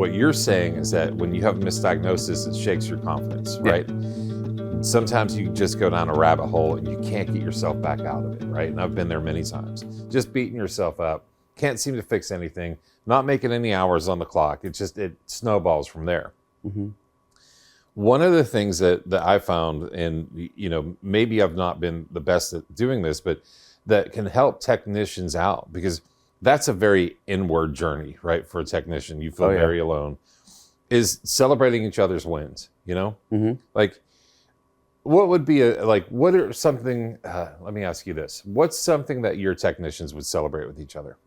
what you're saying is that when you have a misdiagnosis, it shakes your confidence, right? Sometimes you just go down a rabbit hole and you can't get yourself back out of it, right? And I've been there many times. Just beating yourself up, can't seem to fix anything, not making any hours on the clock. It snowballs from there. Mm-hmm. One of the things that I found, and maybe I've not been the best at doing this, but that can help technicians out, because that's a very inward journey, right? For a technician, you feel very alone, is celebrating each other's wins, Mm-hmm. Like, what would be what are something, let me ask you this. What's something that your technicians would celebrate with each other?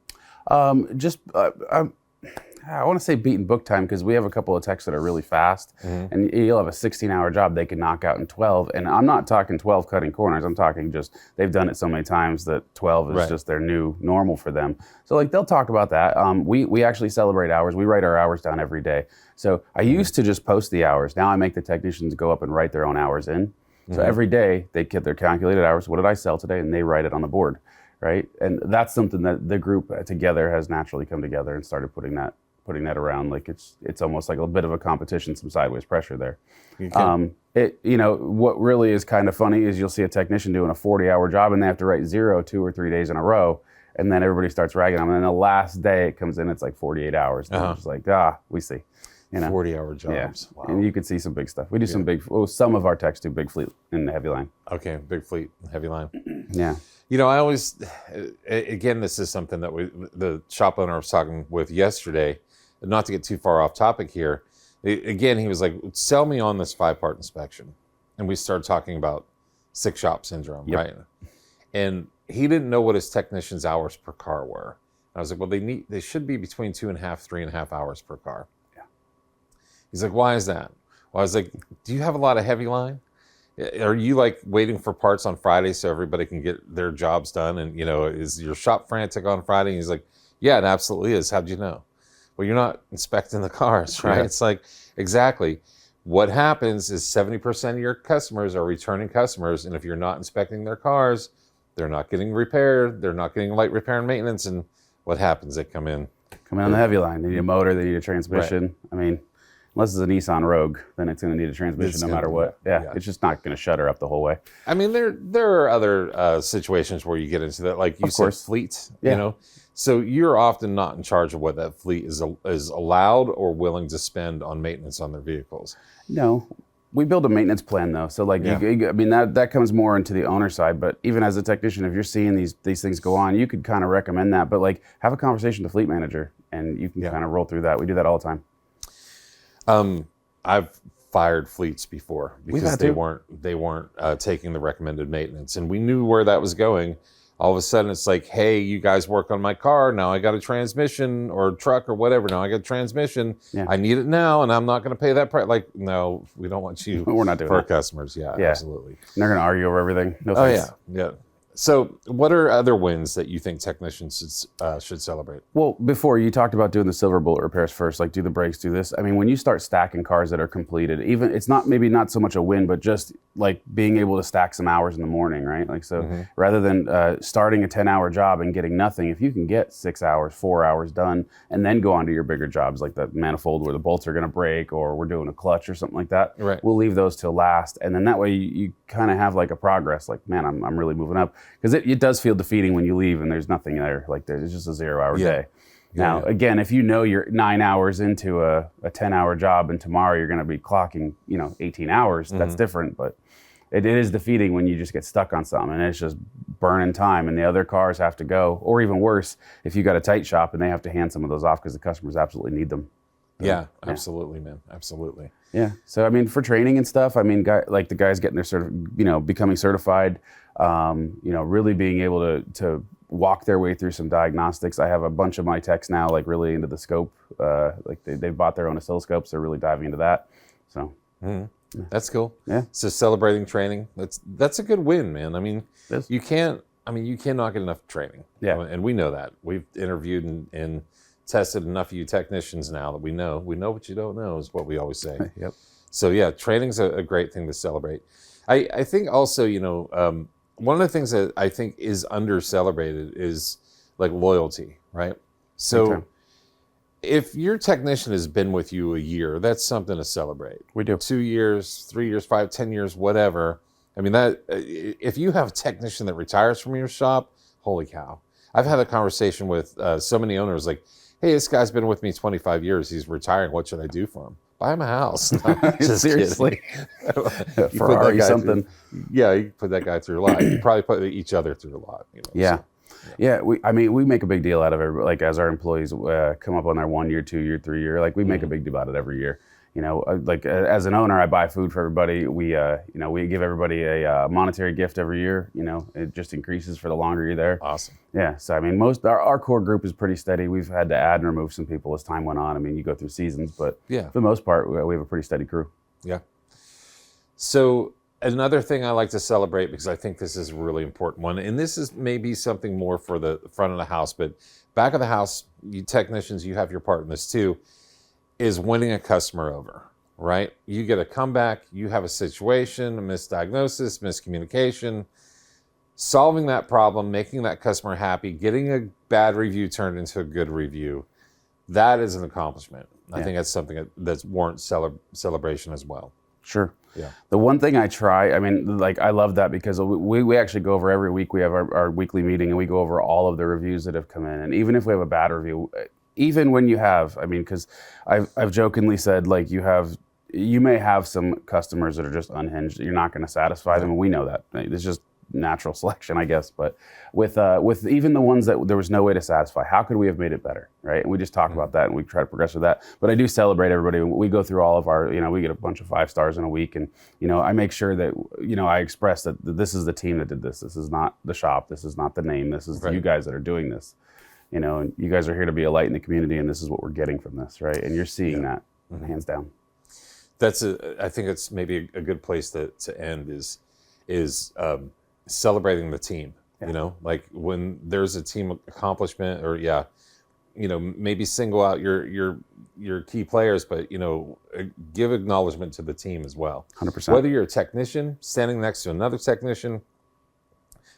I want to say beating book time, because we have a couple of techs that are really fast, and you'll have a 16-hour job they can knock out in 12. And I'm not talking 12 cutting corners. I'm talking just they've done it so many times that 12 is just their new normal for them. So they'll talk about that. We actually celebrate hours. We write our hours down every day. So I used to just post the hours. Now I make the technicians go up and write their own hours in. So every day they get their calculated hours. What did I sell today? And they write it on the board, right? And that's something that the group together has naturally come together and started putting that around. Like it's almost like a bit of a competition, some sideways pressure there. Okay. What really is kind of funny is you'll see a technician doing a 40-hour job and they have to write 0, 2 or 3 days in a row, and then everybody starts ragging on them. And then the last day it comes in, it's like 48 hours. And it's like, we see. 40-hour jobs. Yeah. Wow. And you can see some big stuff. We do some of our techs do big fleet in the heavy line. Okay, big fleet, heavy line. Yeah. I always, again, this is something that the shop owner I was talking with yesterday, not to get too far off topic here. Again, he was like, sell me on this 5-part inspection. And we started talking about 6-shop syndrome, right? And he didn't know what his technician's hours per car were. And I was like, well, they should be between 2.5, 3.5 hours per car. Yeah. He's like, why is that? Well, I was like, do you have a lot of heavy line? Are you waiting for parts on Friday so everybody can get their jobs done? And, is your shop frantic on Friday? And he's like, yeah, it absolutely is. How'd you know? Well, you're not inspecting the cars, right? Yeah. It's like, exactly. What happens is 70% of your customers are returning customers. And if you're not inspecting their cars, they're not getting repaired. They're not getting light repair and maintenance. And what happens? They come in on the heavy line. They need a motor. They need a transmission. Right. I mean, unless it's a Nissan Rogue, then it's going to need a transmission no matter what. Yeah, it's just not going to shut her up the whole way. I mean, there are other situations where you get into that, like you said, fleet. So you're often not in charge of what that fleet is allowed or willing to spend on maintenance on their vehicles. No, we build a maintenance plan though. So that comes more into the owner side. But even as a technician, if you're seeing these things go on, you could kind of recommend that. But have a conversation with the fleet manager, and you can kind of roll through that. We do that all the time. I've fired fleets before because they weren't taking the recommended maintenance, and we knew where that was going. All of a sudden, it's like, hey, you guys work on my car. Now I got a transmission or truck or whatever. Now I got a transmission. Yeah. I need it now, and I'm not going to pay that price. No, we don't want you. We're not doing for that. Our customers. Yeah, absolutely. And they're going to argue over everything. No thanks. Yeah. So what are other wins that you think technicians should celebrate? Well, before you talked about doing the silver bullet repairs first, do the brakes, do this. I mean, when you start stacking cars that are completed, even it's not so much a win, but just being able to stack some hours in the morning, right? Rather than starting a 10-hour job and getting nothing, if you can get 6 hours, 4 hours done, and then go on to your bigger jobs like the manifold where the bolts are going to break, or we're doing a clutch or something like that, right. We'll leave those till last. And then that way you kind of have a progress, man, I'm really moving up. Because it does feel defeating when you leave and there's nothing there. It's just a 0-hour day. Now, again, if you're 9 hours into a 10-hour job and tomorrow you're going to be clocking, 18 hours, that's different. But it is defeating when you just get stuck on something and it's just burning time and the other cars have to go. Or even worse, if you got a tight shop and they have to hand some of those off because the customers absolutely need them. Yeah, absolutely, man. Absolutely. Yeah. So, for training and stuff, the guys getting their becoming certified, really being able to walk their way through some diagnostics. I have a bunch of my techs now, really into the scope. They've bought their own oscilloscopes. They're really diving into that. So. Mm-hmm. Yeah. That's cool. Yeah. So celebrating training, that's a good win, man. You cannot get enough training. Yeah. And we know that. We've interviewed and tested enough of you technicians now that we know what you don't know is what we always say. Yep. So yeah, training's a great thing to celebrate. I think also, one of the things that I think is under celebrated is loyalty, right? So if your technician has been with you a year, that's something to celebrate. We do. 2 years, 3 years, 5, 10 years, whatever. I mean, that if you have a technician that retires from your shop, holy cow. I've had a conversation with so many owners like, hey, this guy's been with me 25 years. He's retiring. What should I do for him? Buy him a house. No, just Seriously. Ferrari something. You put that guy through a lot. You probably put each other through a lot. Yeah. So, yeah. We make a big deal out of it. Like as our employees come up on their 1 year, 2 year, 3 year, like we make a big deal about it every year. Like as an owner, I buy food for everybody. We give everybody a monetary gift every year. It just increases for the longer you're there. Awesome. Yeah. So I mean, our core group is pretty steady. We've had to add and remove some people as time went on. I mean, you go through seasons, but for the most part, we have a pretty steady crew. Yeah. So another thing I like to celebrate, because I think this is a really important one, and this is maybe something more for the front of the house, but back of the house, you technicians, you have your part in this too, is winning a customer over, right? You get a comeback, you have a situation, a misdiagnosis, miscommunication, solving that problem, making that customer happy, getting a bad review turned into a good review. That is an accomplishment. I think that's something that warrants celebration as well. Sure. Yeah. The one thing I try, I mean, like I love that because we actually go over every week. We have our weekly meeting and we go over all of the reviews that have come in. And even if we have a bad review, even when you have, I mean, because I've jokingly said, like, you may have some customers that are just unhinged. You're not going to satisfy them, and we know that. It's just natural selection, I guess. But with even the ones that there was no way to satisfy, how could we have made it better, right? And we just talk about that, and we try to progress with that. But I do celebrate everybody. We go through all of our, we get a bunch of 5 stars in a week, and I make sure that I express that this is the team that did this. This is not the shop. This is not the name. This is you guys that are doing this. And you guys are here to be a light in the community, and this is what we're getting from this, right? And you're seeing that, hands down. I think it's maybe a good place to end is celebrating the team. Like when there's a team accomplishment, or maybe single out your key players, but give acknowledgement to the team as well. 100%. Whether you're a technician standing next to another technician,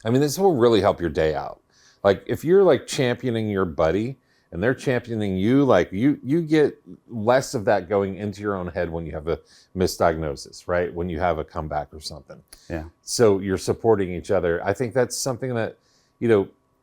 I mean, this will really help your day out. Like if you're like championing your buddy and they're championing you, like you get less of that going into your own head when you have a misdiagnosis, right? When you have a comeback or something. Yeah. So you're supporting each other. I think that's something that,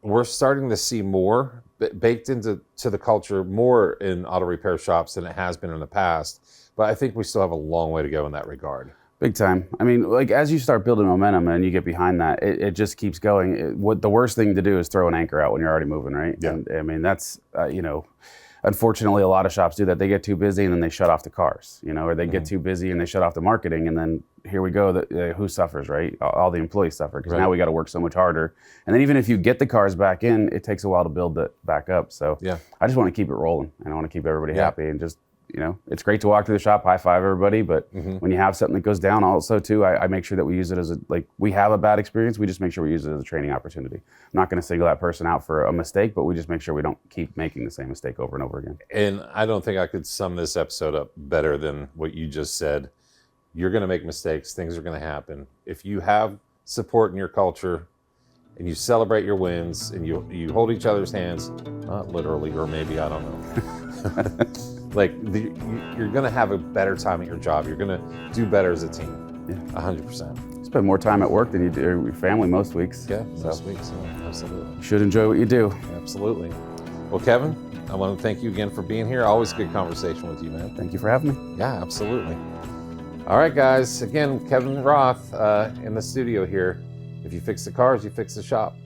we're starting to see more baked into the culture more in auto repair shops than it has been in the past. But I think we still have a long way to go in that regard. Big time. I mean, like as you start building momentum and you get behind that, it just keeps going. What the worst thing to do is throw an anchor out when you're already moving, right? Yeah. And I mean, that's, unfortunately, a lot of shops do that. They get too busy and then they shut off the cars, or they get too busy and they shut off the marketing. And then here we go. Who suffers, right? All the employees suffer because now we got to work so much harder. And then even if you get the cars back in, it takes a while to build that back up. So I just want to keep it rolling, and I want to keep everybody happy, and just, it's great to walk through the shop, high five everybody, but when you have something that goes down also too, I make sure that we use it as we have a bad experience, we just make sure we use it as a training opportunity. I'm not going to single that person out for a mistake, but we just make sure we don't keep making the same mistake over and over again. And I don't think I could sum this episode up better than what you just said. You're going to make mistakes. Things are going to happen. If you have support in your culture and you celebrate your wins and you hold each other's hands, not literally, or maybe, I don't know. You're going to have a better time at your job. You're going to do better as a team. 100%. You spend more time at work than you do your family most weeks. Yeah, most weeks. Yeah, absolutely. You should enjoy what you do. Absolutely. Well, Kevin, I want to thank you again for being here. Always a good conversation with you, man. Thank you for having me. Yeah, absolutely. All right, guys. Again, Kevin Roth in the studio here. If you fix the cars, you fix the shop.